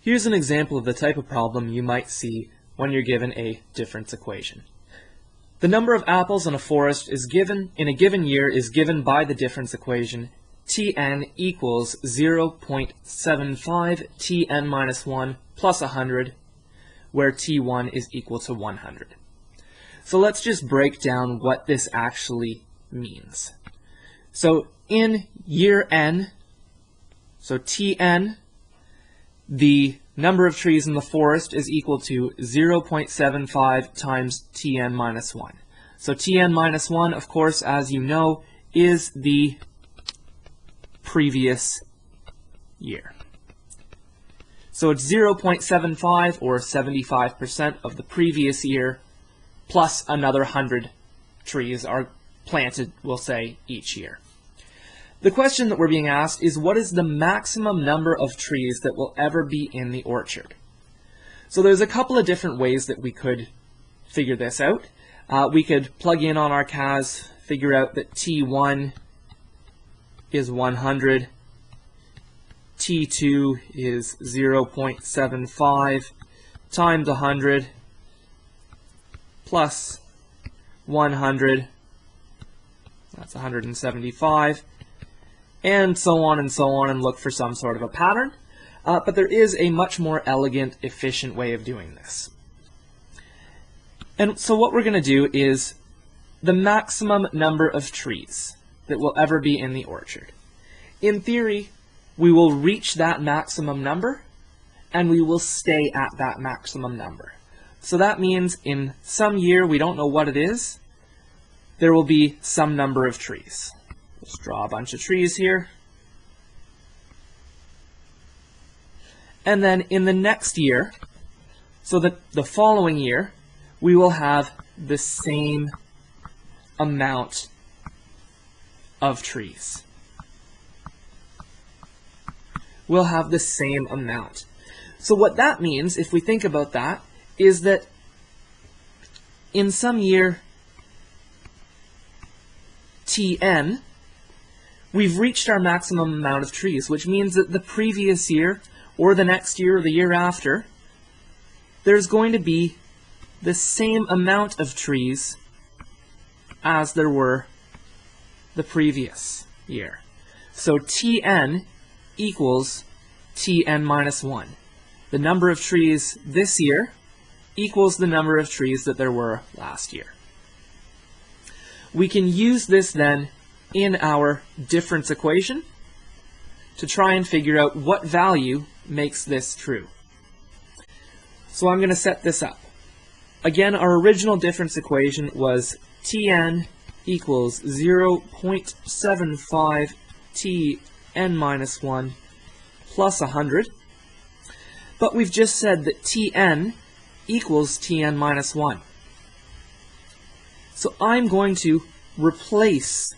Here's an example of the type of problem you might see when you're given a difference equation. The number of apples in a forest is given in a given year is given by the difference equation Tn equals 0.75 Tn minus 1 plus 100, where T1 is equal to 100. So let's just break down what this actually means. So in year n, so Tn, the number of trees in the forest is equal to 0.75 times Tn minus 1. So Tn minus 1, of course, as you know, is the previous year. So it's 0.75 or 75% of the previous year plus another 100 trees are planted, we'll say, each year. The question that we're being asked is, what is the maximum number of trees that will ever be in the orchard? So there's a couple of different ways that we could figure this out. We could plug in on our CAS, figure out that T1 is 100, T2 is 0.75 times 100 plus 100, that's 175. And so on, and look for some sort of a pattern. But there is a much more elegant, efficient way of doing this. And so what we're going to do is the maximum number of trees that will ever be in the orchard. In theory, we will reach that maximum number, and we will stay at that maximum number. So that means in some year, we don't know what it is, there will be some number of trees. Let's draw a bunch of trees here. And then in the next year, so that the following year, we will have the same amount of trees. We'll have the same amount. So what that means, if we think about that, is that in some year Tn, we've reached our maximum amount of trees, which means that the previous year, or the next year, or the year after, there's going to be the same amount of trees as there were the previous year. So Tn equals Tn minus 1. The number of trees this year equals the number of trees that there were last year. We can use this then in our difference equation to try and figure out what value makes this true. So I'm going to set this up. Again, our original difference equation was Tn equals 0.75 Tn minus 1 plus 100. But we've just said that Tn equals Tn minus 1. So I'm going to replace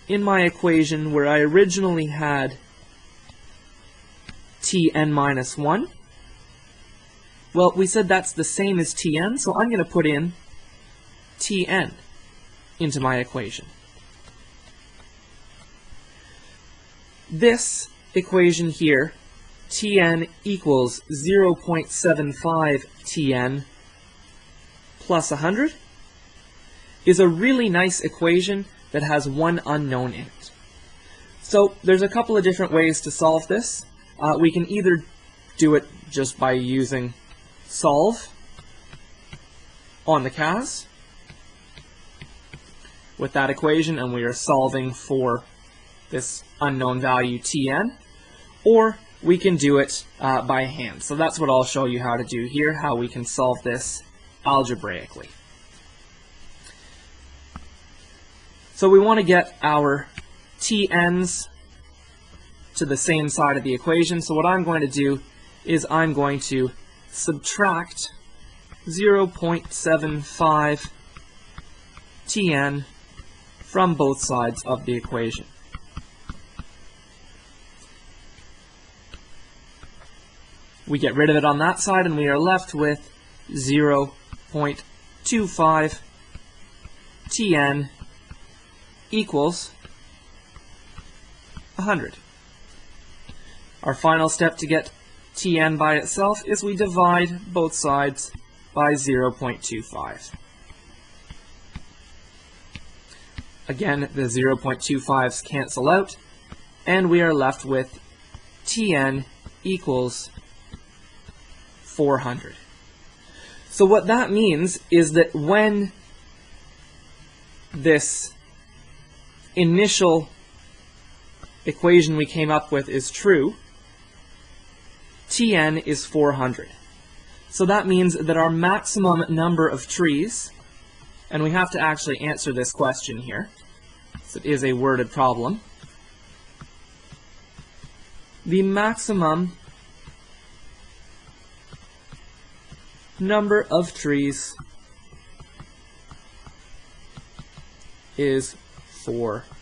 in my equation where I originally had Tn minus 1. Well, we said that's the same as Tn, so I'm going to put in Tn into my equation. This equation here, Tn equals 0.75 Tn plus 100, is a really nice equation that has one unknown in it. So there's a couple of different ways to solve this. We can either do it just by using solve on the CAS with that equation, and we are solving for this unknown value Tn, or we can do it by hand. So that's what I'll show you how to do here, how we can solve this algebraically. So we want to get our Tn's to the same side of the equation. So what I'm going to do is I'm going to subtract 0.75 Tn from both sides of the equation. We get rid of it on that side, and we are left with 0.25 Tn equals 100. Our final step to get Tn by itself is we divide both sides by 0.25. Again, the 0.25s cancel out, and we are left with Tn equals 400. So what that means is that when this initial equation we came up with is true, Tn is 400. So that means that our maximum number of trees, and we have to actually answer this question here, so it is a worded problem, the maximum number of trees is 400.